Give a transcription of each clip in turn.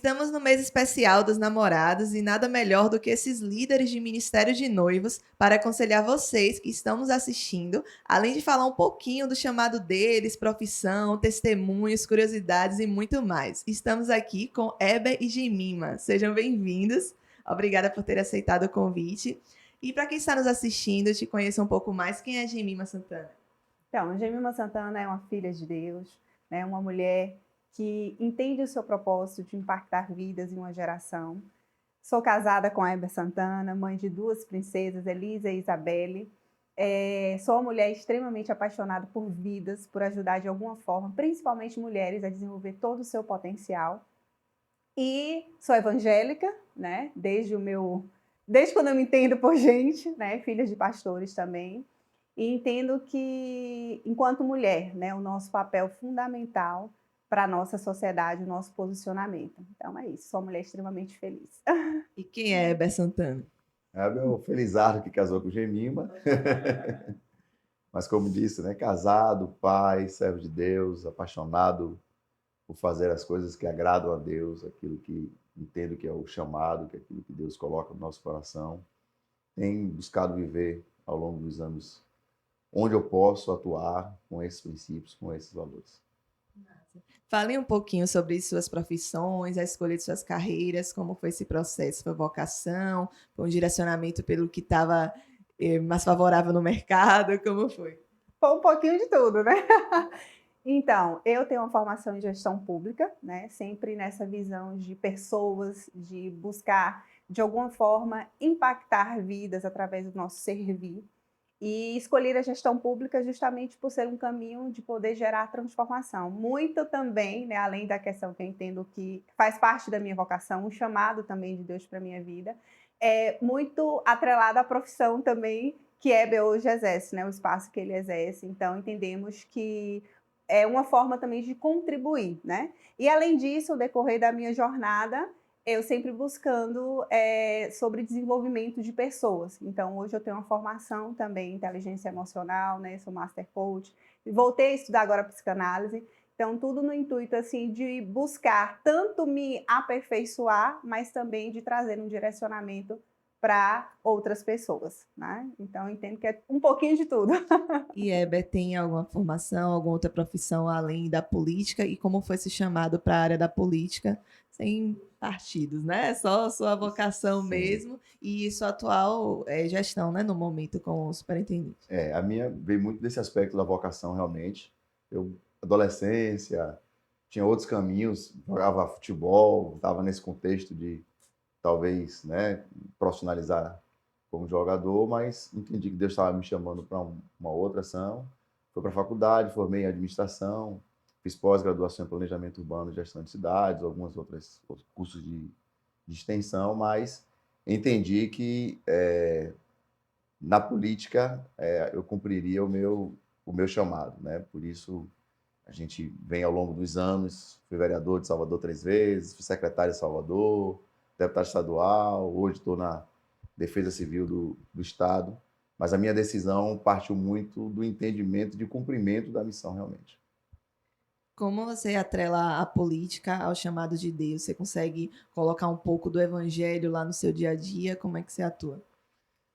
Estamos no mês especial dos namorados e nada melhor do que esses líderes de ministério de noivos para aconselhar vocês que estão nos assistindo, além de falar um pouquinho do chamado deles, profissão, testemunhos, curiosidades e muito mais. Estamos aqui com Eber e Jemima. Sejam bem-vindos. Obrigada por ter aceitado o convite. E para quem está nos assistindo, te conheça um pouco mais, quem é Jemima Santana? Então, Jemima Santana é uma filha de Deus, né? Uma mulher que entende o seu propósito de impactar vidas em uma geração. Sou casada com a Eber Santana, mãe de duas princesas, Elisa e Isabelle. Sou uma mulher extremamente apaixonada por vidas, por ajudar de alguma forma, principalmente mulheres, a desenvolver todo o seu potencial. E sou evangélica, né? Desde quando eu me entendo por gente, né? Filha de pastores também. E entendo que, enquanto mulher, né, o nosso papel fundamental para a nossa sociedade, o nosso posicionamento. Então é isso, sou uma mulher extremamente feliz. E quem é Eber Santana? É meu felizardo que casou com Jemima. Mas como disse, né, casado, pai, servo de Deus, apaixonado por fazer as coisas que agradam a Deus, aquilo que entendo que é o chamado, que é aquilo que Deus coloca no nosso coração. Tenho buscado viver ao longo dos anos onde eu posso atuar com esses princípios, com esses valores. Fale um pouquinho sobre suas profissões, a escolha de suas carreiras, como foi esse processo? Foi vocação? Foi um direcionamento pelo que estava mais favorável no mercado? Como foi? Foi um pouquinho de tudo, né? Então, eu tenho uma formação em gestão pública, né? Sempre nessa visão de pessoas, de buscar, de alguma forma, impactar vidas através do nosso servir. E escolher a gestão pública justamente por ser um caminho de poder gerar transformação. Muito também, né, além da questão que eu entendo que faz parte da minha vocação, um chamado também de Deus para a minha vida, é muito atrelado à profissão também que Heber hoje exerce, né, o espaço que ele exerce. Então, entendemos que é uma forma também de contribuir, né? E, além disso, no decorrer da minha jornada, eu sempre buscando sobre desenvolvimento de pessoas. Então, hoje eu tenho uma formação também em inteligência emocional, né? Sou Master Coach. Voltei a estudar agora psicanálise. Então, tudo no intuito assim de buscar tanto me aperfeiçoar, mas também de trazer um direcionamento para outras pessoas, né? Então, eu entendo que é um pouquinho de tudo. E Heber tem alguma formação, alguma outra profissão além da política? E como foi se chamado para a área da política, sem partidos, né? Só sua vocação Sim. mesmo e sua atual gestão, né? No momento com o superintendente. A minha veio muito desse aspecto da vocação, realmente. Eu, adolescência, tinha outros caminhos, jogava futebol, estava nesse contexto de talvez, né, profissionalizar como jogador, mas entendi que Deus estava me chamando para uma outra ação. Fui para a faculdade, formei em administração, fiz pós-graduação em planejamento urbano e gestão de cidades, alguns outros cursos de extensão, mas entendi que na política eu cumpriria o meu chamado, né? Por isso a gente vem ao longo dos anos, fui vereador de Salvador 3 vezes, fui secretário de Salvador, deputado estadual, hoje estou na Defesa Civil do Estado, mas a minha decisão partiu muito do entendimento de cumprimento da missão, realmente. Como você atrela a política ao chamado de Deus? Você consegue colocar um pouco do evangelho lá no seu dia a dia? Como é que você atua?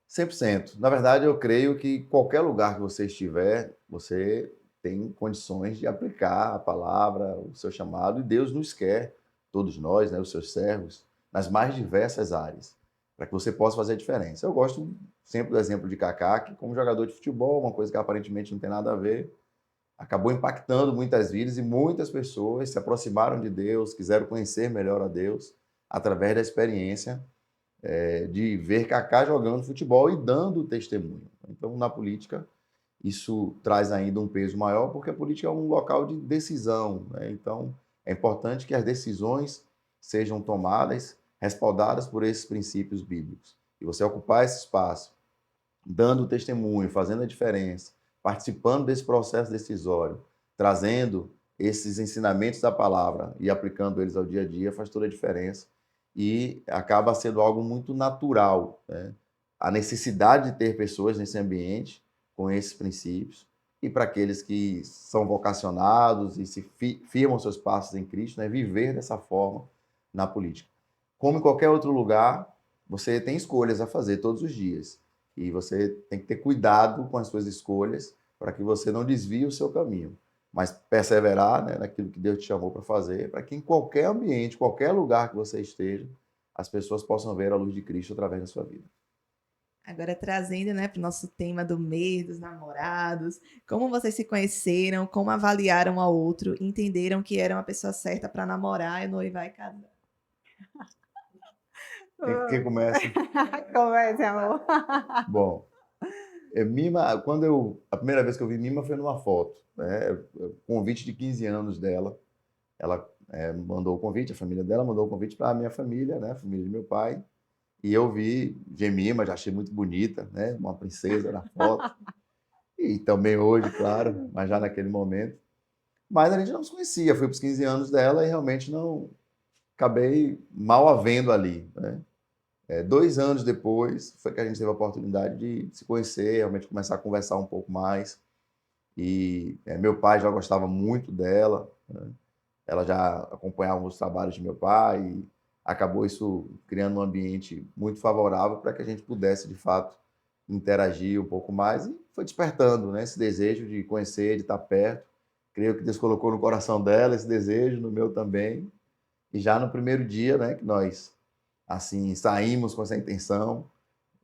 100%. Na verdade, eu creio que qualquer lugar que você estiver, você tem condições de aplicar a palavra, o seu chamado, e Deus nos quer, todos nós, né, os seus servos, nas mais diversas áreas, para que você possa fazer a diferença. Eu gosto sempre do exemplo de Kaká, que como jogador de futebol, uma coisa que aparentemente não tem nada a ver, acabou impactando muitas vidas e muitas pessoas se aproximaram de Deus, quiseram conhecer melhor a Deus através da experiência de ver Kaká jogando futebol e dando testemunho. Então, na política, isso traz ainda um peso maior, porque a política é um local de decisão, né? Então, é importante que as decisões sejam tomadas, respaldadas por esses princípios bíblicos. E você ocupar esse espaço, dando testemunho, fazendo a diferença, participando desse processo decisório, trazendo esses ensinamentos da palavra e aplicando eles ao dia a dia, faz toda a diferença e acaba sendo algo muito natural, né? A necessidade de ter pessoas nesse ambiente com esses princípios e para aqueles que são vocacionados e se firmam seus passos em Cristo, né? Viver dessa forma na política. Como em qualquer outro lugar, você tem escolhas a fazer todos os dias. E você tem que ter cuidado com as suas escolhas para que você não desvie o seu caminho. Mas perseverar, né, naquilo que Deus te chamou para fazer, para que em qualquer ambiente, qualquer lugar que você esteja, as pessoas possam ver a luz de Cristo através da sua vida. Agora trazendo, né, para o nosso tema do mês dos namorados, como vocês se conheceram, como avaliaram um ao outro, entenderam que era uma pessoa certa para namorar e noivar e casar. Quem começa? Comece, amor. Bom, Mima, a primeira vez que eu vi Mima foi numa foto, né? Convite de 15 anos dela. Ela mandou o convite, a família dela mandou o convite para a minha família, né? A família de meu pai. E eu vi Gemima, já achei muito bonita, né? Uma princesa na foto. E também hoje, claro, mas já naquele momento. Mas a gente não se conhecia, fui para os 15 anos dela e realmente não acabei mal a vendo ali, né? 2 anos depois foi que a gente teve a oportunidade de se conhecer, realmente começar a conversar um pouco mais. E meu pai já gostava muito dela, né? Ela já acompanhava os trabalhos de meu pai e acabou isso criando um ambiente muito favorável para que a gente pudesse, de fato, interagir um pouco mais e foi despertando, né, esse desejo de conhecer, de estar perto. Creio que Deus colocou no coração dela esse desejo, no meu também. E já no primeiro dia, né, que nós assim saímos com essa intenção,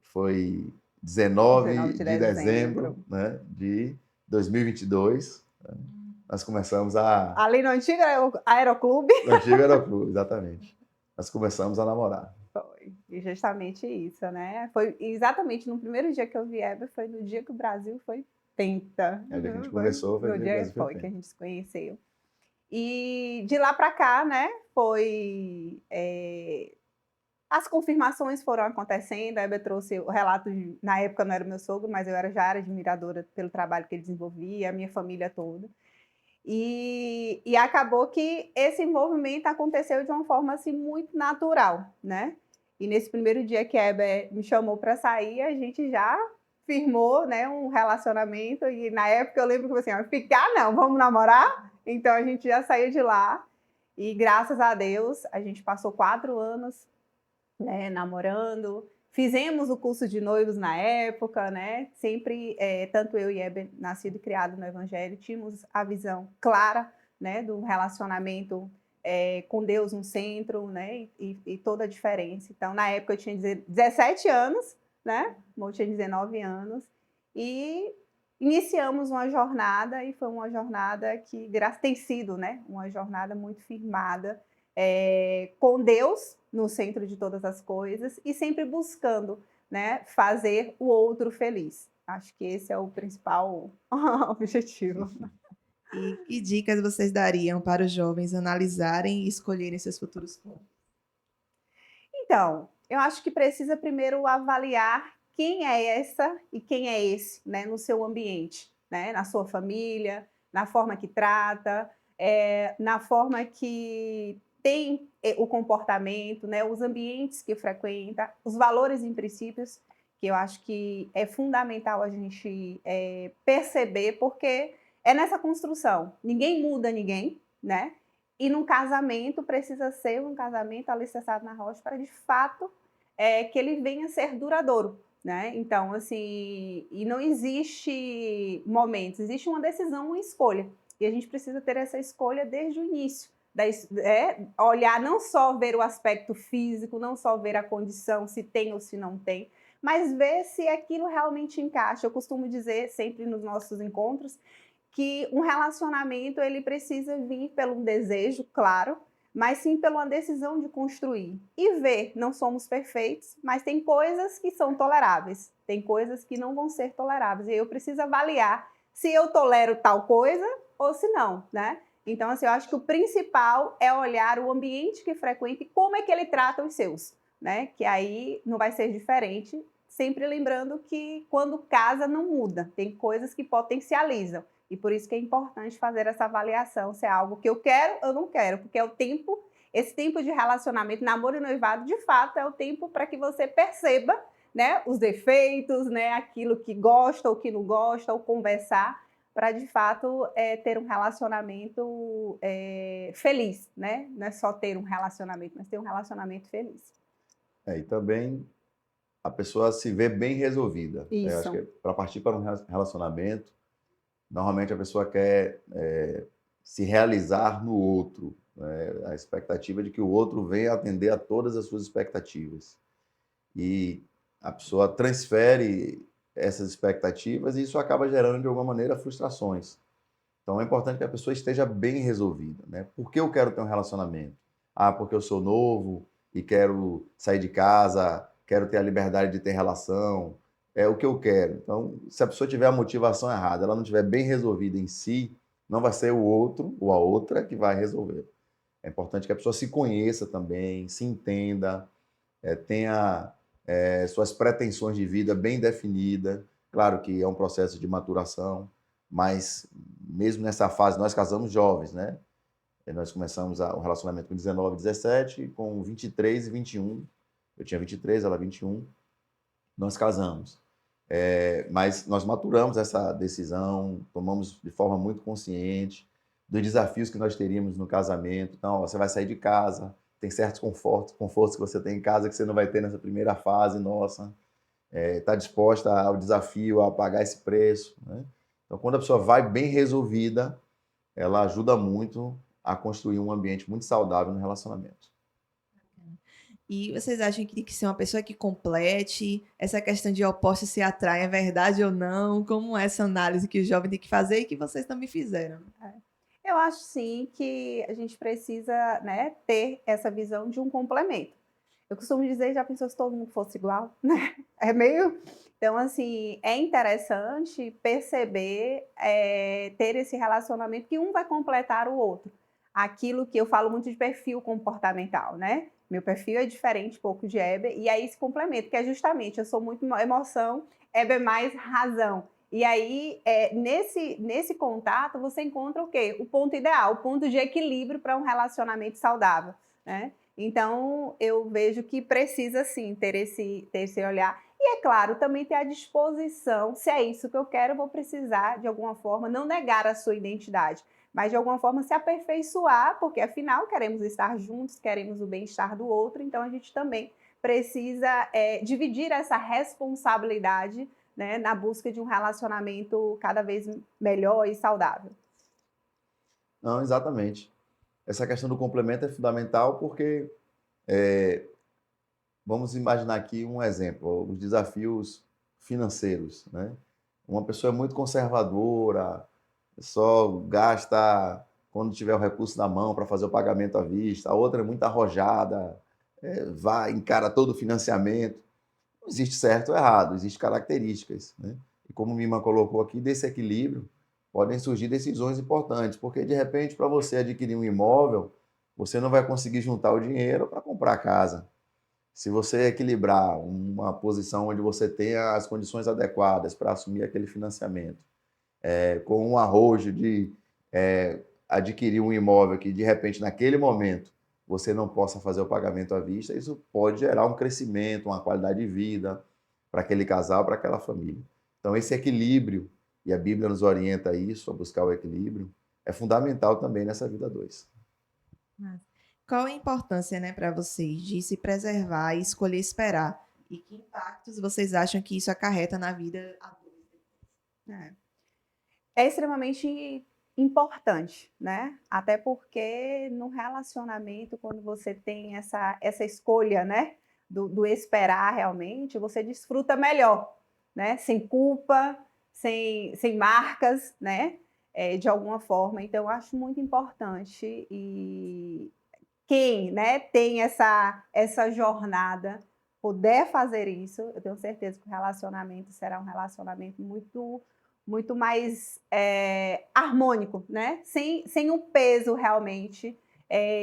foi 19 19 de de dezembro, dezembro. né, de 2022. Nós começamos a Ali no antigo Aeroclube. no antigo Aeroclube, exatamente. Nós começamos a namorar. Foi. E justamente isso, né? Foi exatamente no primeiro dia que eu vi Heber, foi no dia que o Brasil foi penta. É o dia que a gente Foi conversou, foi no no dia que o dia Brasil foi que a penta. gente se conheceu. E de lá para cá, né? Foi. As confirmações foram acontecendo. A Heber trouxe o relato na época não era o meu sogro, mas eu já era admiradora pelo trabalho que ele desenvolvia, a minha família toda. E acabou que esse envolvimento aconteceu de uma forma assim, muito natural, né? E nesse primeiro dia que a Heber me chamou para sair, a gente já firmou, né, um relacionamento. E na época eu lembro que eu falei assim: ficar não, vamos namorar? Então a gente já saiu de lá. E graças a Deus a gente passou 4 anos, né, namorando. Fizemos o curso de noivos na época, né? Sempre, tanto eu e Heber, nascido e criado no Evangelho, tínhamos a visão clara, né, do relacionamento com Deus no centro, né? E toda a diferença. Então, na época eu tinha 17 anos, né? Eu tinha 19 anos. E iniciamos uma jornada, e foi uma jornada que tem sido, né, uma jornada muito firmada, com Deus no centro de todas as coisas e sempre buscando, né, fazer o outro feliz. Acho que esse é o principal objetivo. E que dicas vocês dariam para os jovens analisarem e escolherem seus futuros cônjuges? Então, eu acho que precisa primeiro avaliar quem é essa e quem é esse, né, no seu ambiente, né, na sua família, na forma que trata, na forma que tem o comportamento, né, os ambientes que frequenta, os valores e princípios, que eu acho que é fundamental a gente perceber, porque é nessa construção. Ninguém muda ninguém, né? E num casamento precisa ser um casamento alicerçado na rocha para, de fato, que ele venha a ser duradouro, né? Então, assim, e não existe momentos, existe uma decisão, uma escolha. E a gente precisa ter essa escolha desde o início. Olhar, não só ver o aspecto físico, não só ver a condição, se tem ou se não tem, mas ver se aquilo realmente encaixa. Eu costumo dizer sempre nos nossos encontros que um relacionamento ele precisa vir pelo um desejo, claro, mas sim pela uma decisão de construir. E ver, não somos perfeitos, mas tem coisas que são toleráveis, tem coisas que não vão ser toleráveis. E eu preciso avaliar se eu tolero tal coisa ou se não, né? Então, assim, eu acho que o principal é olhar o ambiente que frequenta e como é que ele trata os seus, né? Que aí não vai ser diferente, sempre lembrando que quando casa não muda, tem coisas que potencializam. E por isso que é importante fazer essa avaliação, se é algo que eu quero ou não quero, porque é o tempo, esse tempo de relacionamento, namoro e noivado, de fato, é o tempo para que você perceba, né, os defeitos, né, aquilo que gosta ou que não gosta, ou conversar, para de fato ter um relacionamento feliz, né? Não é só ter um relacionamento, mas ter um relacionamento feliz. E também a pessoa se vê bem resolvida. Eu acho que Isso. para partir para um relacionamento, normalmente a pessoa quer se realizar no outro, né? A expectativa de que o outro venha atender a todas as suas expectativas. E a pessoa transfere essas expectativas e isso acaba gerando, de alguma maneira, frustrações. Então é importante que a pessoa esteja bem resolvida, né? Por que eu quero ter um relacionamento? Ah, porque eu sou novo e quero sair de casa, quero ter a liberdade de ter relação, é o que eu quero. Então, se a pessoa tiver a motivação errada, ela não estiver bem resolvida em si, não vai ser o outro ou a outra que vai resolver. É importante que a pessoa se conheça também, se entenda, tenha suas pretensões de vida bem definidas. Claro que é um processo de maturação, mas mesmo nessa fase, nós casamos jovens, né? Nós começamos o relacionamento com 19, 17, com 23 e 21. Eu tinha 23, ela 21. Nós casamos. Mas nós maturamos essa decisão, tomamos de forma muito consciente dos desafios que nós teríamos no casamento. Então, ó, você vai sair de casa, tem certos confortos que você tem em casa que você não vai ter nessa primeira fase nossa. Está disposta ao desafio, a pagar esse preço, né? Então, quando a pessoa vai bem resolvida, ela ajuda muito a construir um ambiente muito saudável no relacionamento. E vocês acham que tem que ser uma pessoa que complete? Essa questão de opostos se atraem, é verdade ou não? Como é essa análise que o jovem tem que fazer e que vocês também fizeram? Eu acho sim que a gente precisa, né, ter essa visão de um complemento. Eu costumo dizer, já pensou se todo mundo fosse igual, né? É meio. Então, assim, é interessante perceber, ter esse relacionamento que um vai completar o outro. Aquilo que eu falo muito de perfil comportamental, né? Meu perfil é diferente um pouco de Heber, e aí se complementa, que é justamente, eu sou muito emoção, Heber é mais razão. E aí, nesse contato, você encontra o quê? O ponto ideal, o ponto de equilíbrio para um relacionamento saudável, né? Então, eu vejo que precisa sim ter esse olhar. E é claro, também ter a disposição, se é isso que eu quero, eu vou precisar, de alguma forma, não negar a sua identidade, mas de alguma forma se aperfeiçoar, porque afinal queremos estar juntos, queremos o bem-estar do outro, então a gente também precisa dividir essa responsabilidade, né, na busca de um relacionamento cada vez melhor e saudável. Não, exatamente. Essa questão do complemento é fundamental porque, é, vamos imaginar aqui um exemplo, os desafios financeiros, né? Uma pessoa é muito conservadora, só gasta quando tiver o recurso na mão para fazer o pagamento à vista, a outra é muito arrojada, vai, encara todo o financiamento. Não existe certo ou errado, existem características, né? E como o Mima colocou aqui, desse equilíbrio podem surgir decisões importantes, porque de repente, para você adquirir um imóvel, você não vai conseguir juntar o dinheiro para comprar a casa. Se você equilibrar uma posição onde você tenha as condições adequadas para assumir aquele financiamento, com um arrojo de adquirir um imóvel que, de repente, naquele momento, você não possa fazer o pagamento à vista, isso pode gerar um crescimento, uma qualidade de vida para aquele casal, para aquela família. Então, esse equilíbrio, e a Bíblia nos orienta a isso, a buscar o equilíbrio, é fundamental também nessa vida a dois. Qual a importância, né, para vocês de se preservar e escolher esperar? E que impactos vocês acham que isso acarreta na vida adulta? É. É extremamente importante, né? Até porque no relacionamento, quando você tem essa escolha, né, do esperar realmente, você desfruta melhor, né? Sem culpa, sem marcas, né? De alguma forma. Então, eu acho muito importante. E quem, né, tem essa jornada, puder fazer isso, eu tenho certeza que o relacionamento será um relacionamento muito mais harmônico, né? Sem o peso realmente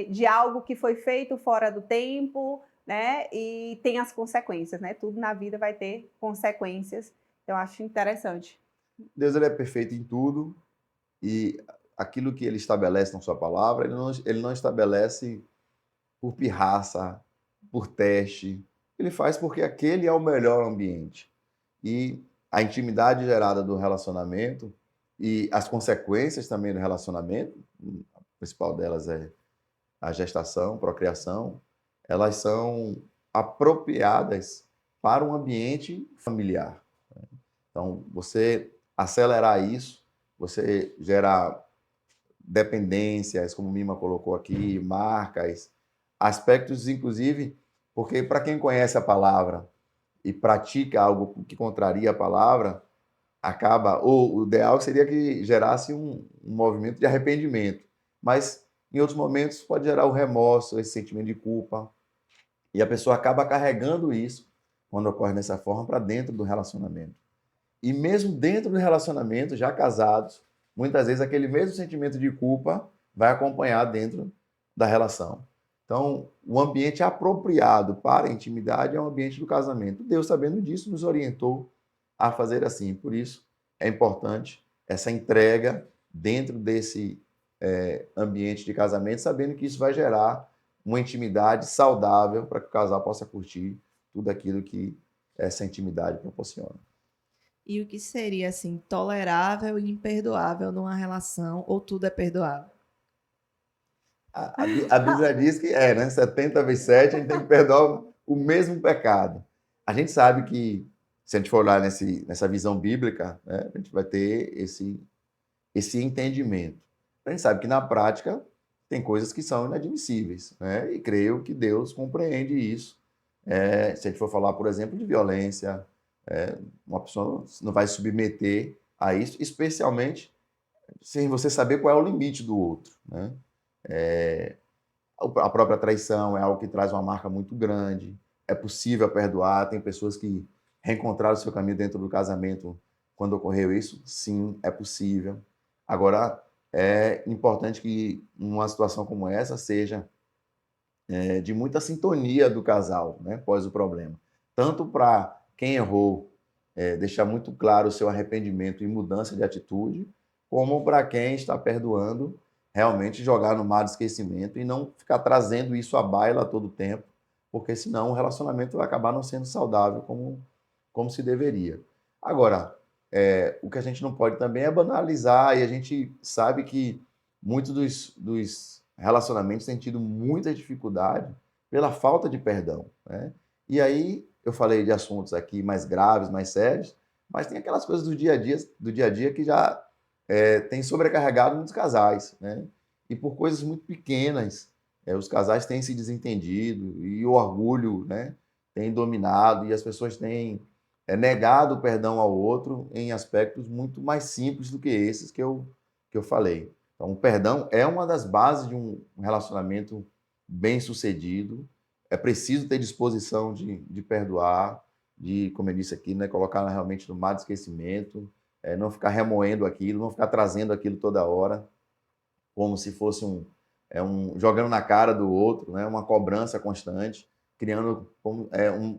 de algo que foi feito fora do tempo, né? E tem as consequências, né? Tudo na vida vai ter consequências. Eu acho interessante. Deus ele é perfeito em tudo e aquilo que ele estabelece na sua palavra, ele não estabelece por pirraça, por teste. Ele faz porque aquele é o melhor ambiente. E a intimidade gerada do relacionamento, e as consequências também do relacionamento, a principal delas é a gestação, procriação, elas são apropriadas para um ambiente familiar. Então, você acelerar isso, você gerar dependências, como o Mima colocou aqui, marcas, aspectos, inclusive, porque para quem conhece a palavra e pratica algo que contraria a palavra, acaba, ou o ideal seria que gerasse um movimento de arrependimento, mas em outros momentos pode gerar o remorso, esse sentimento de culpa, e a pessoa acaba carregando isso, quando ocorre dessa forma, para dentro do relacionamento. E mesmo dentro do relacionamento, já casados, muitas vezes aquele mesmo sentimento de culpa vai acompanhar dentro da relação. Então, o ambiente apropriado para a intimidade é o ambiente do casamento. Deus, sabendo disso, nos orientou a fazer assim. Por isso, é importante essa entrega dentro desse ambiente de casamento, sabendo que isso vai gerar uma intimidade saudável para que o casal possa curtir tudo aquilo que essa intimidade proporciona. E o que seria assim tolerável e imperdoável numa relação, ou tudo é perdoável? A Bíblia diz que né? 70 vezes 7, a gente tem que perdoar o mesmo pecado. A gente sabe que, se a gente for olhar nessa visão bíblica, né, a gente vai ter esse entendimento. A gente sabe que, na prática, tem coisas que são inadmissíveis, né? E creio que Deus compreende isso. Se a gente for falar, por exemplo, de violência, uma pessoa não vai se submeter a isso, especialmente sem você saber qual é o limite do outro, né? A própria traição é algo que traz uma marca muito grande. É possível perdoar. Tem pessoas que reencontraram o seu caminho dentro do casamento quando ocorreu isso. Sim, é possível. Agora, é importante que uma situação como essa seja de muita sintonia do casal, né, após o problema. Tanto para quem errou, deixar muito claro o seu arrependimento e mudança de atitude, como para quem está perdoando, realmente jogar no mar de esquecimento e não ficar trazendo isso à baila a todo tempo, porque senão o relacionamento vai acabar não sendo saudável como se deveria. Agora, o que a gente não pode também é banalizar, e a gente sabe que muitos dos relacionamentos têm tido muita dificuldade pela falta de perdão, né? E aí eu falei de assuntos aqui mais graves, mais sérios, mas tem aquelas coisas do dia a dia que já tem sobrecarregado muitos casais, né? E por coisas muito pequenas, os casais têm se desentendido e o orgulho, né, tem dominado e as pessoas têm negado o perdão ao outro em aspectos muito mais simples do que esses que eu falei. Então, o perdão é uma das bases de um relacionamento bem-sucedido. É preciso ter disposição de perdoar, de, como eu disse aqui, né, colocar realmente no mar de esquecimento, não ficar remoendo aquilo, não ficar trazendo aquilo toda hora, como se fosse jogando na cara do outro, né, uma cobrança constante, criando,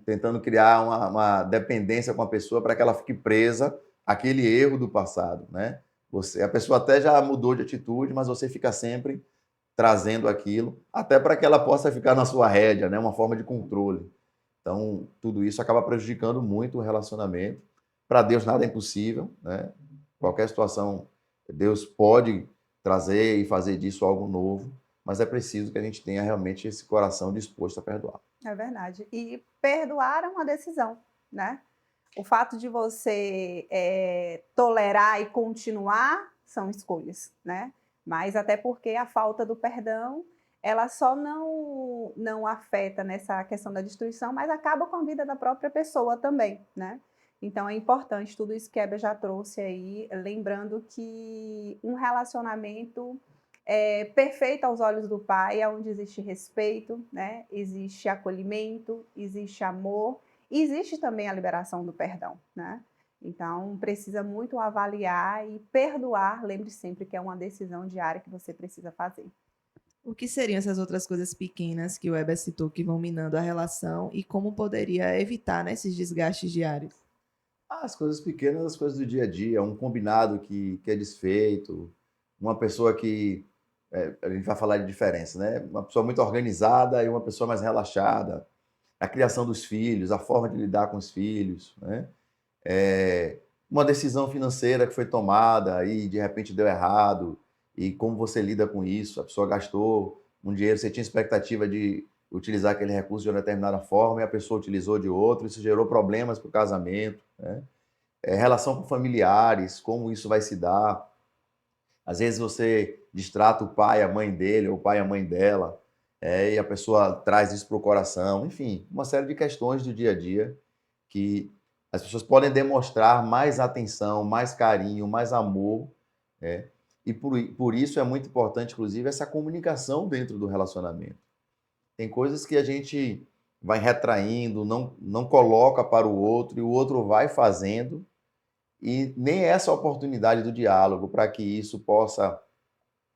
tentando criar uma dependência com a pessoa para que ela fique presa àquele erro do passado, né? A pessoa até já mudou de atitude, mas você fica sempre trazendo aquilo, até para que ela possa ficar na sua rédea, né? Uma forma de controle. Então, tudo isso acaba prejudicando muito o relacionamento. Para Deus nada é impossível, né? Qualquer situação, Deus pode trazer e fazer disso algo novo, mas é preciso que a gente tenha realmente esse coração disposto a perdoar. É verdade. E perdoar é uma decisão, né? O fato de você tolerar e continuar são escolhas, né? Mas até porque a falta do perdão, ela só não afeta nessa questão da destruição, mas acaba com a vida da própria pessoa também, né? Então é importante tudo isso que a Hebe já trouxe aí, lembrando que um relacionamento perfeito aos olhos do Pai é onde existe respeito, né? Existe acolhimento, existe amor, e existe também a liberação do perdão, né? Então, precisa muito avaliar e perdoar. Lembre sempre que é uma decisão diária que você precisa fazer. O que seriam essas outras coisas pequenas que o Weber citou que vão minando a relação e como poderia evitar, né, esses desgastes diários? As coisas pequenas, as coisas do dia a dia, um combinado que é desfeito, uma pessoa que. A gente vai falar de diferença, né? Uma pessoa muito organizada e uma pessoa mais relaxada. A criação dos filhos, a forma de lidar com os filhos, né? uma decisão financeira que foi tomada e de repente deu errado, e como você lida com isso. A pessoa gastou um dinheiro, você tinha expectativa de utilizar aquele recurso de uma determinada forma e a pessoa utilizou de outro, isso gerou problemas para o casamento, né? Relação com familiares, como isso vai se dar. Às vezes você distrata o pai, a mãe dele, ou o pai, a mãe dela, e a pessoa traz isso para o coração. Enfim, uma série de questões do dia a dia que as pessoas podem demonstrar mais atenção, mais carinho, mais amor, né? E por isso é muito importante, inclusive, essa comunicação dentro do relacionamento. Tem coisas que a gente vai retraindo, não coloca para o outro, e o outro vai fazendo, e nem essa oportunidade do diálogo para que isso possa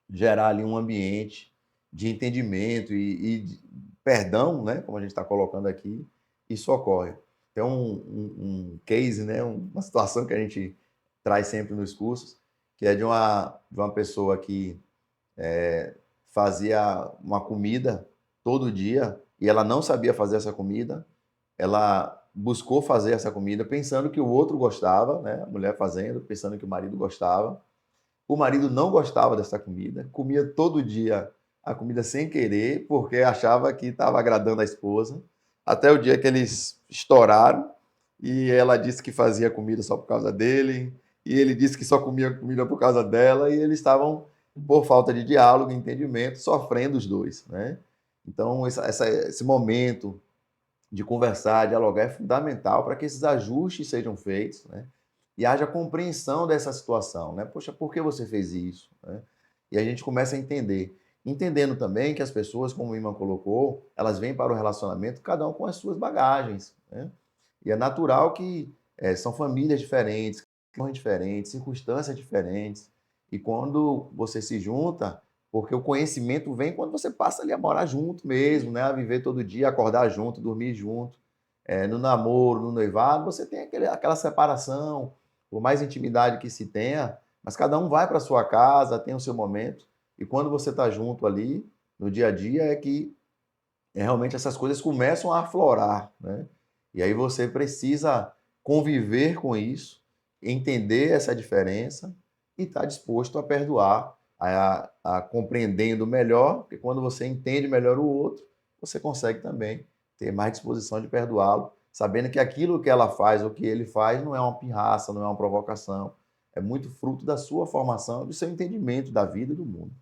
gerar ali um ambiente de entendimento e de perdão, né, como a gente está colocando aqui, isso ocorre. Tem um case, né, uma situação que a gente traz sempre nos cursos, que é de uma pessoa que fazia uma comida todo dia e ela não sabia fazer essa comida. Ela buscou fazer essa comida pensando que o outro gostava, né, a mulher fazendo, pensando que o marido gostava. O marido não gostava dessa comida, comia todo dia a comida sem querer, porque achava que estava agradando a esposa, até o dia que eles estouraram e ela disse que fazia comida só por causa dele, e ele disse que só comia comida por causa dela, e eles estavam, por falta de diálogo e entendimento, sofrendo os dois, né? Então, esse momento de conversar, dialogar é fundamental para que esses ajustes sejam feitos, né? E haja compreensão dessa situação, né? Poxa, por que você fez isso? Né? E a gente começa a entender. Entendendo também que as pessoas, como o Iman colocou, elas vêm para o relacionamento, cada um com as suas bagagens, né? E é natural que são famílias diferentes, diferentes, circunstâncias diferentes. E quando você se junta, porque o conhecimento vem quando você passa ali a morar junto mesmo, né? A viver todo dia, acordar junto, dormir junto. No namoro, no noivado, você tem aquela separação, por mais intimidade que se tenha, mas cada um vai para sua casa, tem o seu momento. E quando você está junto ali, no dia a dia, é que realmente essas coisas começam a aflorar, né? E aí você precisa conviver com isso, entender essa diferença e estar disposto a perdoar, a compreendendo melhor, porque quando você entende melhor o outro, você consegue também ter mais disposição de perdoá-lo, sabendo que aquilo que ela faz ou que ele faz não é uma pirraça, não é uma provocação, é muito fruto da sua formação, do seu entendimento da vida e do mundo.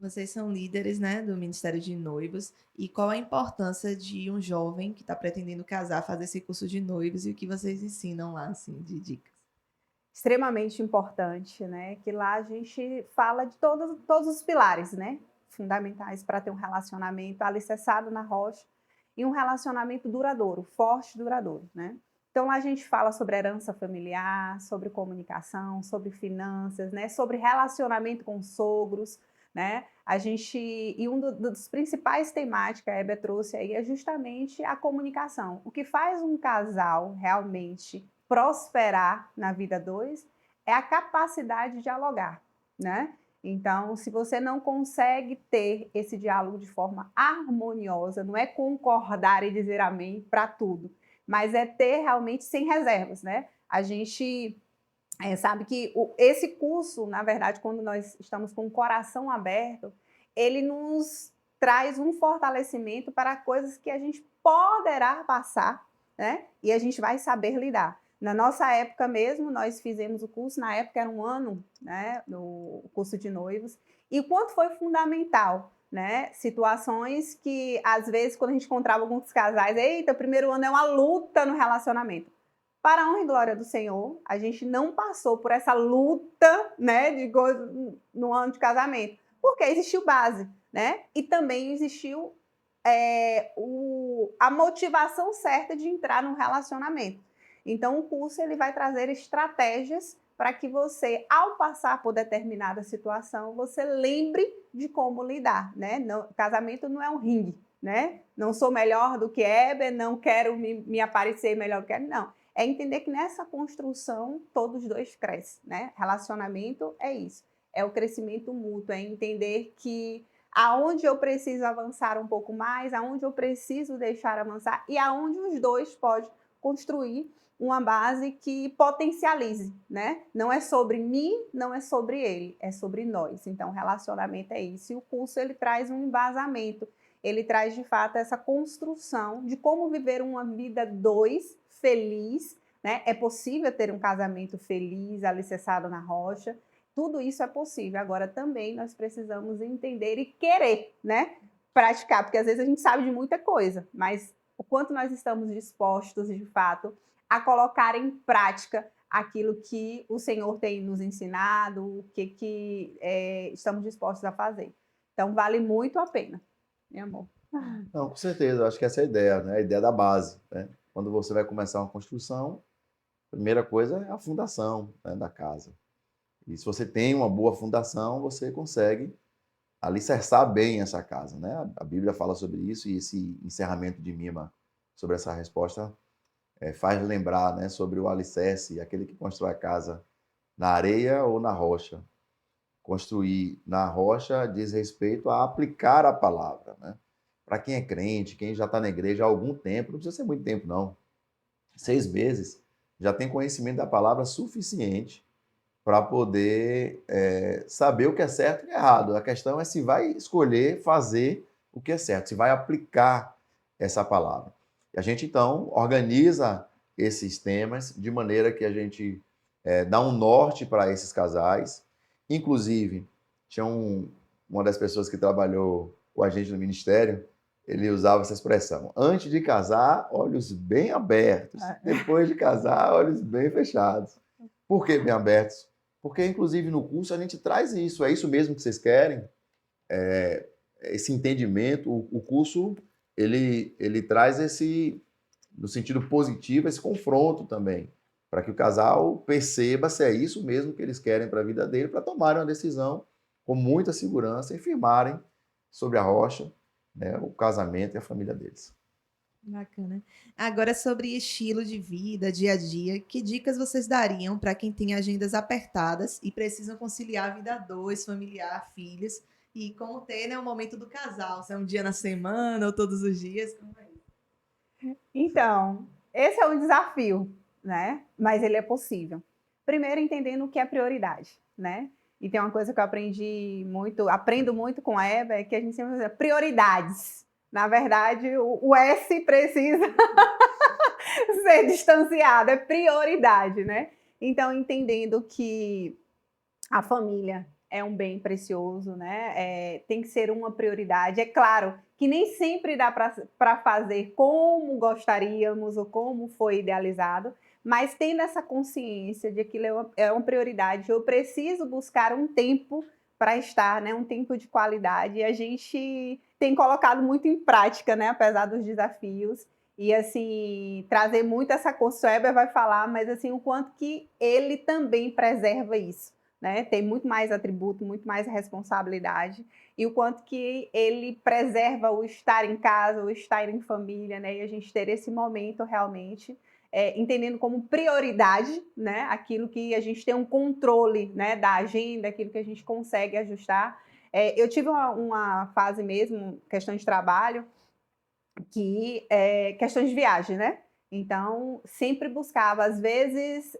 Vocês são líderes, né, do Ministério de Noivos. E qual a importância de um jovem que está pretendendo casar fazer esse curso de noivos e o que vocês ensinam lá, assim, de dicas? Extremamente importante, né? Que lá a gente fala de todos os pilares, né? Fundamentais para ter um relacionamento alicerçado na rocha e um relacionamento duradouro, forte e duradouro, né? Então lá a gente fala sobre herança familiar, sobre comunicação, sobre finanças, né? Sobre relacionamento com sogros, né? E dos principais temáticas que a Hebe trouxe aí é justamente a comunicação. O que faz um casal realmente prosperar na vida dois é a capacidade de dialogar, né? Então, se você não consegue ter esse diálogo de forma harmoniosa, não é concordar e dizer amém para tudo, mas é ter realmente sem reservas, né? A gente sabe que esse curso, na verdade, quando nós estamos com o coração aberto, ele nos traz um fortalecimento para coisas que a gente poderá passar, né? E a gente vai saber lidar. Na nossa época mesmo, nós fizemos o curso, na época era um ano, né, no curso de noivos, e o quanto foi fundamental, né? Situações que, às vezes, quando a gente encontrava alguns casais, eita, primeiro ano é uma luta no relacionamento. Para a honra e glória do Senhor, a gente não passou por essa luta, né, no ano de casamento, porque existiu base, né? E também existiu a motivação certa de entrar num relacionamento. Então, o curso ele vai trazer estratégias para que você, ao passar por determinada situação, você lembre de como lidar, né? Não, casamento não é um ringue, né? Não sou melhor do que Heber, não quero me aparecer melhor do que Heber, não. É entender que nessa construção todos dois crescem, né? Relacionamento é isso, é o crescimento mútuo, é entender que aonde eu preciso avançar um pouco mais, aonde eu preciso deixar avançar e aonde os dois podem construir uma base que potencialize, né? Não é sobre mim, não é sobre ele, é sobre nós. Então, o relacionamento é isso. E o curso, ele traz um embasamento, ele traz, de fato, essa construção de como viver uma vida dois, feliz, né? É possível ter um casamento feliz, alicerçado na rocha. Tudo isso é possível. Agora, também, nós precisamos entender e querer, né? Praticar, porque às vezes a gente sabe de muita coisa, mas o quanto nós estamos dispostos, de fato, a colocar em prática aquilo que o Senhor tem nos ensinado, o que estamos dispostos a fazer. Então, vale muito a pena, meu amor. Não, com certeza, eu acho que essa é a ideia, né? A ideia da base, né? Quando você vai começar uma construção, a primeira coisa é a fundação, né, da casa. E se você tem uma boa fundação, você consegue alicerçar bem essa casa, né? A Bíblia fala sobre isso e esse encerramento de Mima sobre essa resposta faz lembrar, né, sobre o alicerce, aquele que constrói a casa na areia ou na rocha. Construir na rocha diz respeito a aplicar a palavra, né? Para quem é crente, quem já está na igreja há algum tempo, não precisa ser muito tempo, não. 6 meses, já tem conhecimento da palavra suficiente para poder saber o que é certo e o que é errado. A questão é se vai escolher fazer o que é certo, se vai aplicar essa palavra. E a gente, então, organiza esses temas de maneira que a gente dá um norte para esses casais. Inclusive, tinha uma das pessoas que trabalhou com a gente no ministério, ele usava essa expressão: antes de casar, olhos bem abertos. Depois de casar, olhos bem fechados. Por que bem abertos? Porque, inclusive, no curso a gente traz isso. É isso mesmo que vocês querem? Esse entendimento. O curso, ele traz esse, no sentido positivo, esse confronto também, para que o casal perceba se é isso mesmo que eles querem para a vida dele, para tomarem uma decisão com muita segurança e firmarem sobre a rocha, né, o casamento e a família deles. Bacana. Agora, sobre estilo de vida, dia a dia, que dicas vocês dariam para quem tem agendas apertadas e precisam conciliar a vida a dois, familiar, filhos, e como ter, né, o momento do casal, se é um dia na semana ou todos os dias? Como é? Então, esse é um desafio, né? Mas ele é possível. Primeiro, entendendo o que é prioridade, né? E tem uma coisa que eu aprendo muito com a Eva, é que a gente sempre usa prioridades. Na verdade, o S precisa ser distanciado, é prioridade, né? Então, entendendo que a família é um bem precioso, né? Tem que ser uma prioridade. É claro que nem sempre dá para fazer como gostaríamos ou como foi idealizado, mas tendo essa consciência de que é uma prioridade, eu preciso buscar um tempo para estar, né? Um tempo de qualidade. E a gente tem colocado muito em prática, né? Apesar dos desafios. E assim, trazer muito essa consciência, o Weber vai falar, mas assim, o quanto que ele também preserva isso. Né? Tem muito mais atributo, muito mais responsabilidade, e o quanto que ele preserva o estar em casa, o estar em família, né? E a gente ter esse momento realmente, entendendo como prioridade, né? Aquilo que a gente tem um controle, né? Da agenda, aquilo que a gente consegue ajustar. Eu tive uma fase mesmo, questão de trabalho, que questões de viagem, né? Então, sempre buscava, às vezes,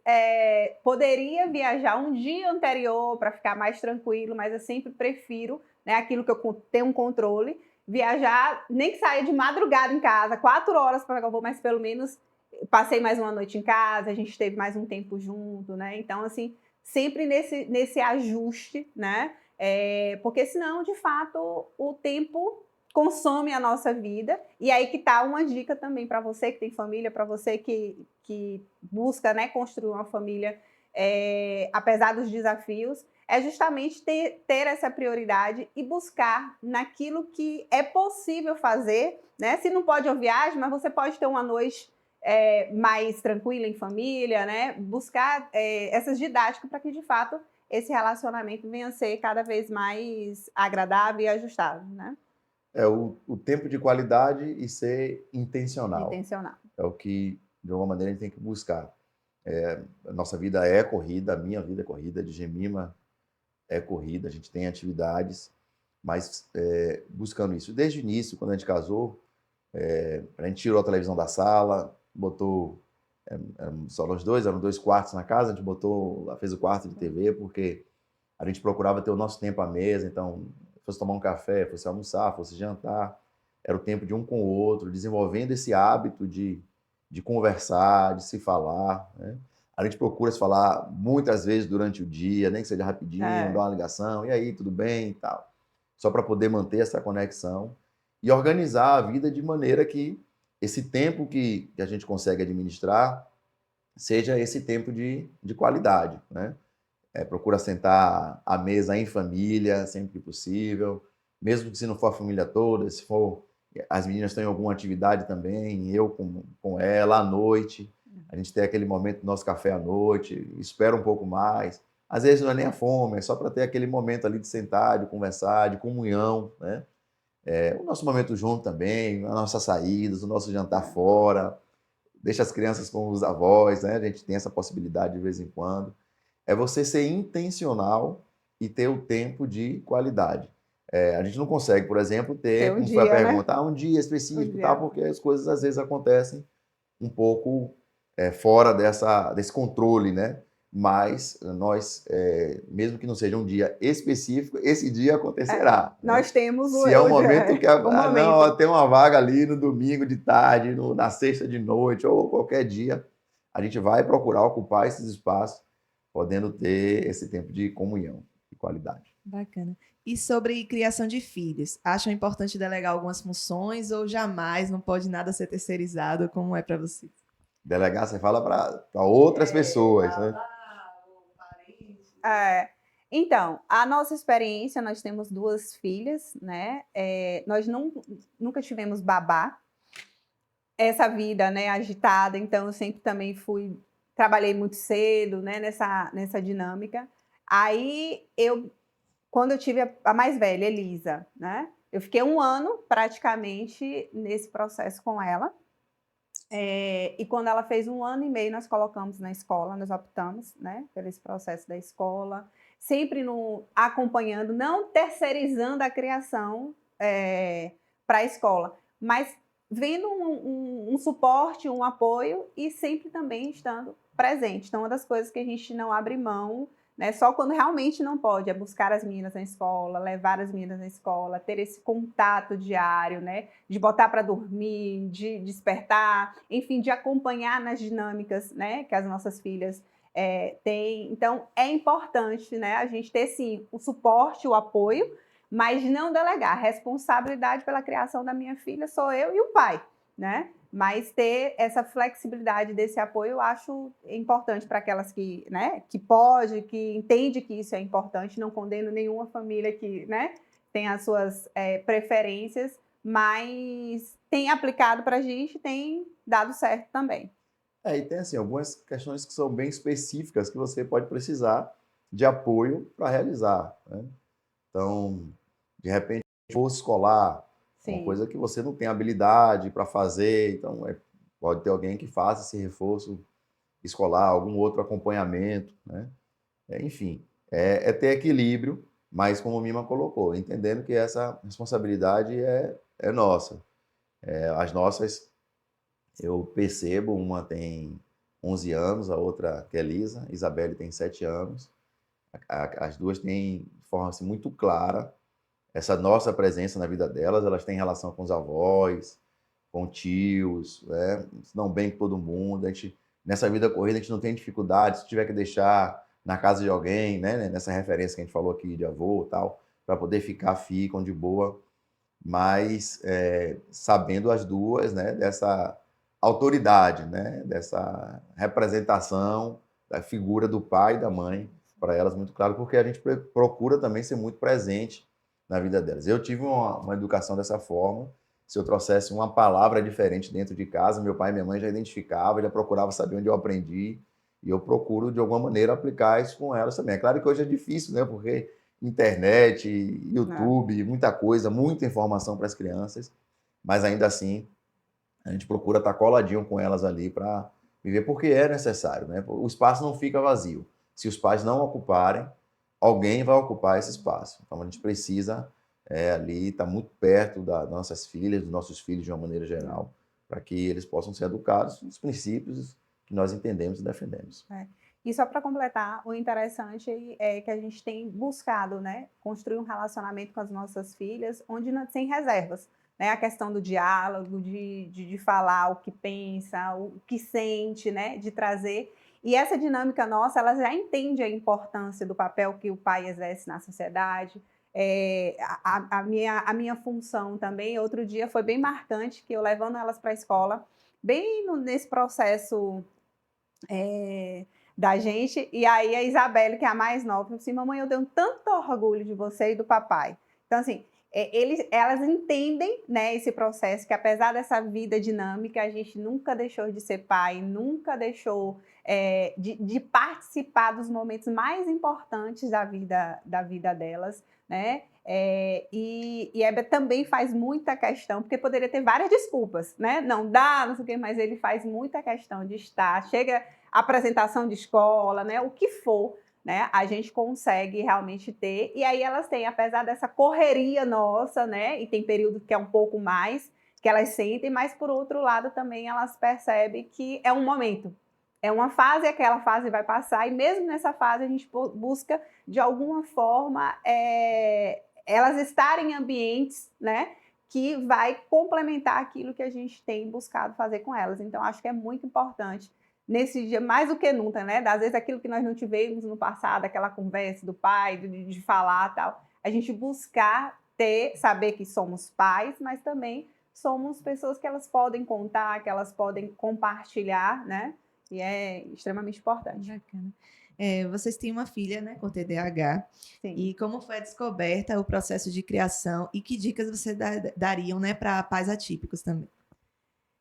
poderia viajar um dia anterior para ficar mais tranquilo, mas eu sempre prefiro, né, aquilo que eu tenho um controle, viajar, nem que saia de madrugada em casa, 4 horas para pegar o voo, mas pelo menos passei mais uma noite em casa, a gente teve mais um tempo junto, né? Então, assim, sempre nesse ajuste, né? Porque senão, de fato, o tempo consome a nossa vida. E aí que tá uma dica também para você que tem família, para você que busca, né, construir uma família, apesar dos desafios, é justamente ter essa prioridade e buscar naquilo que é possível fazer, né? Se não pode uma viagem, mas você pode ter uma noite mais tranquila em família, né? Buscar essas didáticas para que, de fato, esse relacionamento venha a ser cada vez mais agradável e ajustável, né? O tempo de qualidade e ser intencional. Intencional. É o que, de alguma maneira, a gente tem que buscar. A nossa vida é corrida, a minha vida é corrida, de Gemima é corrida, a gente tem atividades, mas buscando isso. Desde o início, quando a gente casou, a gente tirou a televisão da sala, botou Só nós dois, eram 2 quartos na casa, a gente fez o quarto de TV, porque a gente procurava ter o nosso tempo à mesa, então, fosse tomar um café, fosse almoçar, fosse jantar, era o tempo de um com o outro, desenvolvendo esse hábito de conversar, de se falar, né? A gente procura se falar muitas vezes durante o dia, nem que seja rapidinho, dar É, uma ligação, e aí, tudo bem e tal. Só para poder manter essa conexão e organizar a vida de maneira que esse tempo que a gente consegue administrar seja esse tempo de qualidade, né? Procura sentar à mesa em família, sempre que possível, mesmo que se não for a família toda, se for as meninas têm alguma atividade também, eu com ela à noite, a gente tem aquele momento do nosso café à noite, espera um pouco mais. Às vezes não é nem a fome, é só para ter aquele momento ali de sentar, de conversar, de comunhão, né? O nosso momento junto também, as nossas saídas, o nosso jantar fora, deixa as crianças com os avós, né? A gente tem essa possibilidade de vez em quando. É você ser intencional e ter o tempo de qualidade. A gente não consegue, por exemplo, ter ter, um como foi a dia, né? pergunta, um dia Um específico, tá? dia. Porque as coisas às vezes acontecem um pouco fora desse controle, né? Mas nós, mesmo que não seja um dia específico, esse dia acontecerá, né? Nós temos Se é um o momento que o não, ó, momento. tem uma vaga ali no domingo de tarde, na sexta de noite ou qualquer dia, a gente vai procurar ocupar esses espaços, podendo ter esse tempo de comunhão, de qualidade. Bacana. E sobre criação de filhos, acham importante delegar algumas funções ou jamais não pode nada ser terceirizado? Como é para você? Delegar, você fala para outras pessoas, né? É, então, a nossa experiência, nós temos 2 filhas, né? Nós nunca tivemos babá. Essa vida, né, agitada, então eu sempre também trabalhei muito cedo, né, nessa dinâmica. Aí quando eu tive a mais velha, Elisa, né? Eu fiquei 1 ano praticamente nesse processo com ela. E quando ela fez 1 ano e meio, nós colocamos na escola, nós optamos, né, pelo esse processo da escola, sempre acompanhando, não terceirizando a criação para a escola, mas vendo um suporte, um apoio e sempre também estando presente. Então, uma das coisas que a gente não abre mão, né, só quando realmente não pode, é buscar as meninas na escola, levar as meninas na escola, ter esse contato diário, né, de botar para dormir, de despertar, enfim, de acompanhar nas dinâmicas, né, que as nossas filhas têm. Então, é importante, né, a gente ter, sim, o suporte, o apoio, mas não delegar. A responsabilidade pela criação da minha filha sou eu e o pai, né? Mas ter essa flexibilidade desse apoio eu acho importante para aquelas que, né, que pode, que entende que isso é importante. Não condeno nenhuma família que, né, tem as suas preferências, mas tem aplicado para a gente, tem dado certo também. E tem assim, algumas questões que são bem específicas que você pode precisar de apoio para realizar, né? Então, de repente, reforço escolar, uma Sim, coisa que você não tem habilidade para fazer, então pode ter alguém que faça esse reforço escolar, algum outro acompanhamento, né? Enfim, é ter equilíbrio, mas como o Mima colocou, entendendo que essa responsabilidade é nossa. As nossas, eu percebo, uma tem 11 anos, a outra, que é Lisa, Isabelle tem 7 anos. As duas têm, de forma assim, muito clara, essa nossa presença na vida delas. Elas têm relação com os avós, com tios, né? Se dão bem com todo mundo. Nessa vida corrida, a gente não tem dificuldade. Se tiver que deixar na casa de alguém, né? Nessa referência que a gente falou aqui de avô e tal, para poder ficar, ficam de boa. Mas sabendo as duas, né? Dessa autoridade, né? Dessa representação da figura do pai e da mãe para elas, muito claro, porque a gente procura também ser muito presente na vida delas. Eu tive uma educação dessa forma. Se eu trouxesse uma palavra diferente dentro de casa, meu pai e minha mãe já identificavam, já procuravam saber onde eu aprendi, e eu procuro, de alguma maneira, aplicar isso com elas também. É claro que hoje é difícil, né? Porque internet, né? YouTube, muita coisa, muita informação para as crianças, mas ainda assim a gente procura estar coladinho com elas ali para viver, porque é necessário, né? O espaço não fica vazio. Se os pais não ocuparem, alguém vai ocupar esse espaço. Então a gente precisa ali estar muito perto das nossas filhas, dos nossos filhos de uma maneira geral, para que eles possam ser educados nos princípios que nós entendemos e defendemos. E só para completar, o interessante é que a gente tem buscado, né, construir um relacionamento com as nossas filhas onde sem reservas, né, a questão do diálogo, de falar o que pensa, o que sente, né, de trazer. E essa dinâmica nossa, ela já entende a importância do papel que o pai exerce na sociedade. A minha função também, outro dia foi bem marcante, que eu levando elas para a escola, bem nesse processo da gente, e aí a Isabelle, que é a mais nova, falou assim: mamãe, eu tenho tanto orgulho de você e do papai. Então, assim, elas entendem, né, esse processo, que apesar dessa vida dinâmica, a gente nunca deixou de ser pai, nunca deixou de participar dos momentos mais importantes da vida delas, né? E Heber também faz muita questão, porque poderia ter várias desculpas, né? Não dá, não sei o quê, mas ele faz muita questão de estar, chega apresentação de escola, né? O que for, né? A gente consegue realmente ter. E aí elas têm, apesar dessa correria nossa, né? E tem período que é um pouco mais, que elas sentem, mas por outro lado também elas percebem que é um momento. É uma fase, aquela fase vai passar, e mesmo nessa fase a gente busca, de alguma forma, elas estarem em ambientes, né, que vai complementar aquilo que a gente tem buscado fazer com elas. Então, acho que é muito importante, nesse dia, mais do que nunca, né, às vezes aquilo que nós não tivemos no passado, aquela conversa do pai, de falar tal, a gente buscar saber que somos pais, mas também somos pessoas que elas podem contar, que elas podem compartilhar, né, e é extremamente importante. Bacana. Vocês têm uma filha, né, com TDAH. Sim. E como foi a descoberta, o processo de criação e que dicas você dariam, né, para pais atípicos também?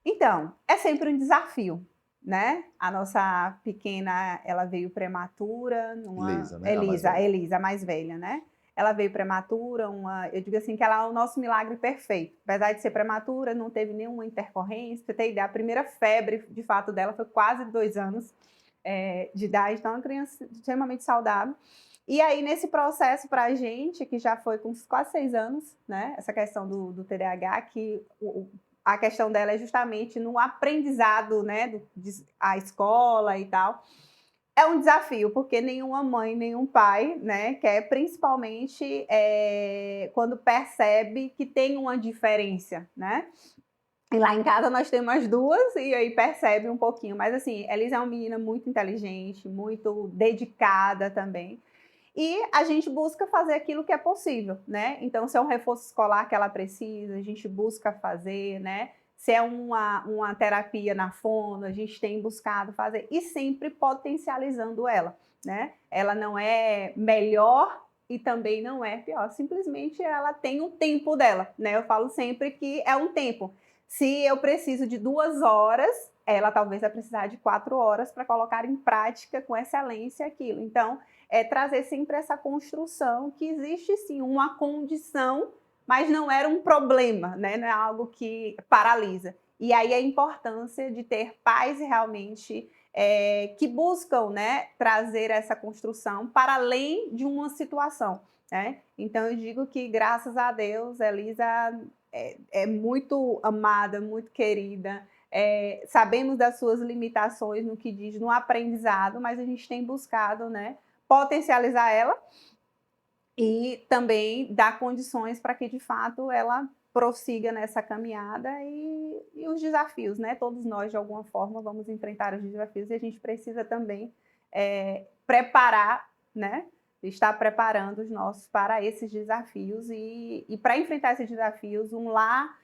Então, é sempre um desafio, né? A nossa pequena, ela veio prematura, Elisa, né? A mais velha. Elisa, a mais velha, né? Ela veio prematura, eu digo assim que ela é o nosso milagre perfeito. Apesar de ser prematura, não teve nenhuma intercorrência. Pra você ter ideia, a primeira febre, de fato, dela foi quase 2 anos de idade, então é uma criança extremamente saudável. E aí, nesse processo para a gente, que já foi com quase 6 anos, né? Essa questão do TDAH, que a questão dela é justamente no aprendizado, né? A escola e tal. É um desafio, porque nenhuma mãe, nenhum pai, né, quer, principalmente quando percebe que tem uma diferença, né? E lá em casa nós temos as duas e aí percebe um pouquinho. Mas assim, Elisa é uma menina muito inteligente, muito dedicada também. E a gente busca fazer aquilo que é possível, né? Então, se é um reforço escolar que ela precisa, a gente busca fazer, né? Se é uma terapia na fono, a gente tem buscado fazer e sempre potencializando ela, né? Ela não é melhor e também não é pior, simplesmente ela tem o tempo dela, né? Eu falo sempre que é um tempo. Se eu preciso de 2 horas, ela talvez vai precisar de 4 horas para colocar em prática com excelência aquilo. Então, trazer sempre essa construção que existe sim uma condição, mas não era um problema, né? Não é algo que paralisa. E aí a importância de ter pais realmente que buscam, né, trazer essa construção para além de uma situação, né? Então eu digo que, graças a Deus, Elisa é muito amada, muito querida. Sabemos das suas limitações no que diz no aprendizado, mas a gente tem buscado, né, potencializar ela e também dar condições para que, de fato, ela prossiga nessa caminhada e os desafios, né? Todos nós, de alguma forma, vamos enfrentar os desafios e a gente precisa também preparar, né? Estar preparando os nossos para esses desafios e para enfrentar esses desafios, um lar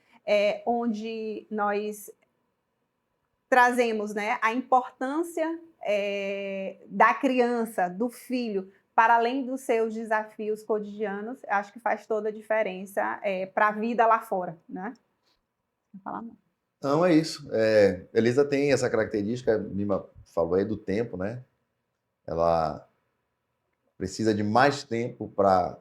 onde nós trazemos, né, a importância da criança, do filho, para além dos seus desafios cotidianos, acho que faz toda a diferença para a vida lá fora, né? Não falar não. Não, é isso. Elisa tem essa característica, a Mima falou aí do tempo, né? Ela precisa de mais tempo para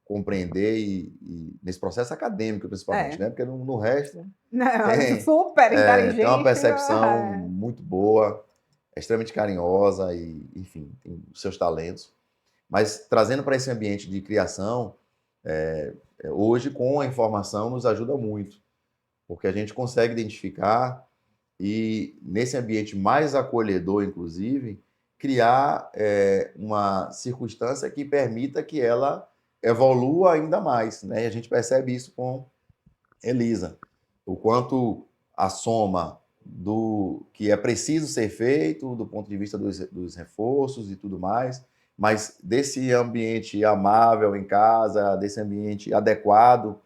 compreender e nesse processo acadêmico, principalmente, né? Porque no resto Não, super tem uma inteligente. percepção muito boa, é extremamente carinhosa e, enfim, tem os seus talentos. Mas trazendo para esse ambiente de criação, hoje com a informação nos ajuda muito, porque a gente consegue identificar e nesse ambiente mais acolhedor, inclusive, criar uma circunstância que permita que ela evolua ainda mais, né? E a gente percebe isso com Elisa, o quanto a soma do que é preciso ser feito do ponto de vista dos reforços e tudo mais, mas desse ambiente amável em casa, desse ambiente adequado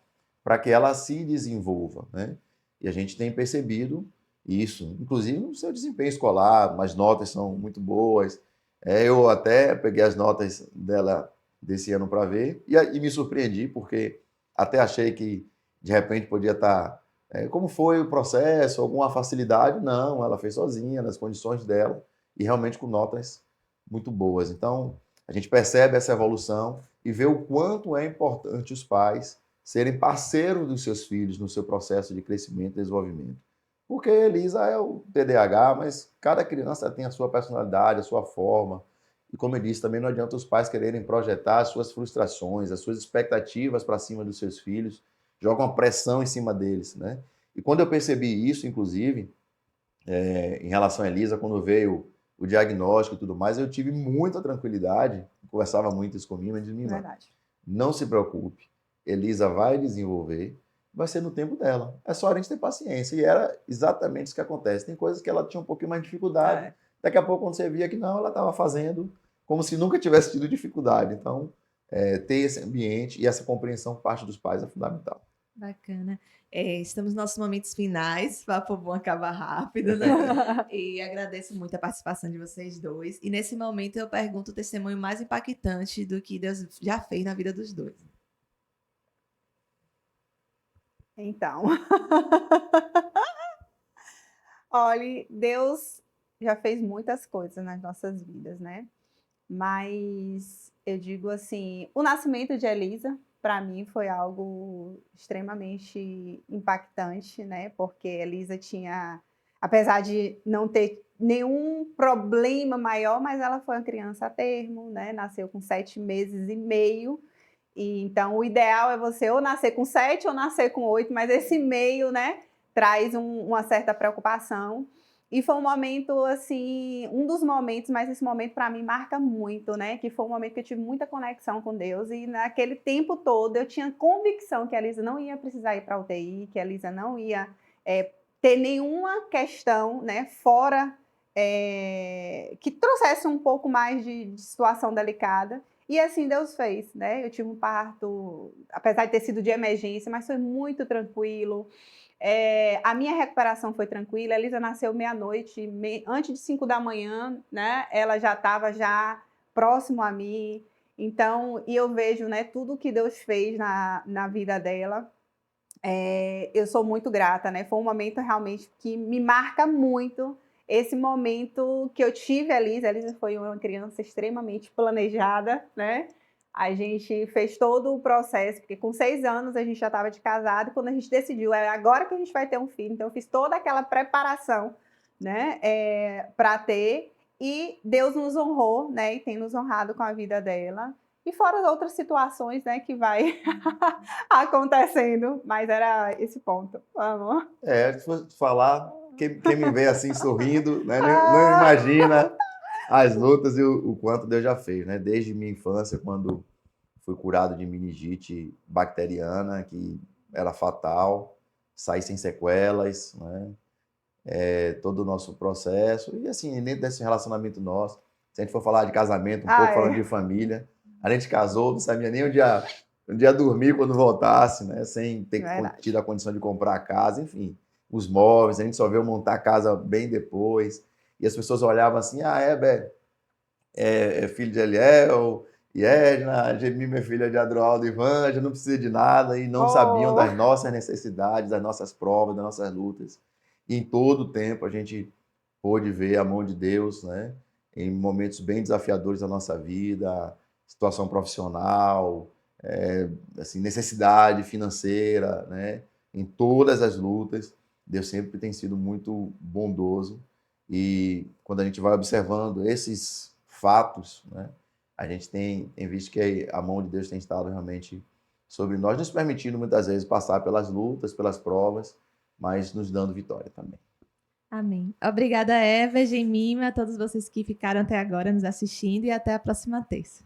para que ela se desenvolva, né? E a gente tem percebido isso, inclusive no seu desempenho escolar, as notas são muito boas. Eu até peguei as notas dela desse ano para ver e me surpreendi, porque até achei que de repente podia estar. Como foi o processo, alguma facilidade? Não, ela fez sozinha, nas condições dela, e realmente com notas muito boas. Então, a gente percebe essa evolução e vê o quanto é importante os pais serem parceiros dos seus filhos no seu processo de crescimento e desenvolvimento. Porque Elisa é o TDAH, mas cada criança tem a sua personalidade, a sua forma. E como eu disse, também não adianta os pais quererem projetar as suas frustrações, as suas expectativas para cima dos seus filhos, jogam uma pressão em cima deles, né? E quando eu percebi isso, inclusive, em relação a Elisa, quando veio o diagnóstico e tudo mais, eu tive muita tranquilidade, conversava muito isso comigo, mas disse, Verdade. não se preocupe, Elisa vai desenvolver, vai ser no tempo dela. É só a gente ter paciência. E era exatamente isso que acontece. Tem coisas que ela tinha um pouquinho mais de dificuldade. Daqui a pouco, quando você via que não, ela estava fazendo como se nunca tivesse tido dificuldade. Então, ter esse ambiente e essa compreensão por parte dos pais é fundamental. Bacana. Estamos nos nossos momentos finais, papo bom acabar rápido, né? E agradeço muito a participação de vocês dois. E nesse momento eu pergunto o testemunho mais impactante do que Deus já fez na vida dos dois. Então, olha, Deus já fez muitas coisas nas nossas vidas, né? Mas eu digo assim, o nascimento de Elisa, para mim, foi algo extremamente impactante, né? Porque Elisa tinha, apesar de não ter nenhum problema maior, mas ela foi uma criança a termo, né? Nasceu com 7 meses e meio. E então, o ideal é você ou nascer com 7 ou nascer com 8, mas esse meio, né, traz uma certa preocupação. E foi um momento, assim, um dos momentos, mas esse momento para mim marca muito, né? Que foi um momento que eu tive muita conexão com Deus. E naquele tempo todo eu tinha convicção que a Elisa não ia precisar ir para a UTI, que a Elisa não ia ter nenhuma questão, né, fora que trouxesse um pouco mais de situação delicada. E assim Deus fez, né? Eu tive um parto, apesar de ter sido de emergência, mas foi muito tranquilo. A minha recuperação foi tranquila. A Elisa nasceu meia-noite, antes de 5 da manhã, né? Ela já estava já próximo a mim. Então, e eu vejo, né, tudo que Deus fez na vida dela. Eu sou muito grata, né? Foi um momento realmente que me marca muito. Esse momento que eu tive a Elisa foi uma criança extremamente planejada, né? A gente fez todo o processo, porque com 6 anos a gente já estava de casado, e quando a gente decidiu, é agora que a gente vai ter um filho, então eu fiz toda aquela preparação, né, para ter, e Deus nos honrou, né, e tem nos honrado com a vida dela, e fora as outras situações, né, que vai acontecendo, mas era esse ponto, vamos. Se fosse falar, quem me vê assim sorrindo, né, não imagina as lutas e o quanto Deus já fez, né? Desde minha infância, quando fui curado de meningite bacteriana, que era fatal, saí sem sequelas, né? Todo o nosso processo. E assim, dentro desse relacionamento nosso, se a gente for falar de casamento, um pouco falando de família, a gente casou, não sabia nem onde ia dormir quando voltasse, né? Sem ter tido a condição de comprar a casa, enfim. Os móveis, a gente só veio montar a casa bem depois. E as pessoas olhavam assim, Bé, é filho de Eliel e Edna, Jeremi é filha de Adroaldo e Vanja, não precisa de nada, e não sabiam das nossas necessidades, das nossas provas, das nossas lutas. E em todo o tempo a gente pôde ver a mão de Deus, né? Em momentos bem desafiadores da nossa vida, situação profissional, assim, necessidade financeira, né? Em todas as lutas, Deus sempre tem sido muito bondoso. E quando a gente vai observando esses fatos, né, a gente tem visto que a mão de Deus tem estado realmente sobre nós, nos permitindo muitas vezes passar pelas lutas, pelas provas, mas nos dando vitória também. Amém. Obrigada, Eva, Gemima, a todos vocês que ficaram até agora nos assistindo e até a próxima terça.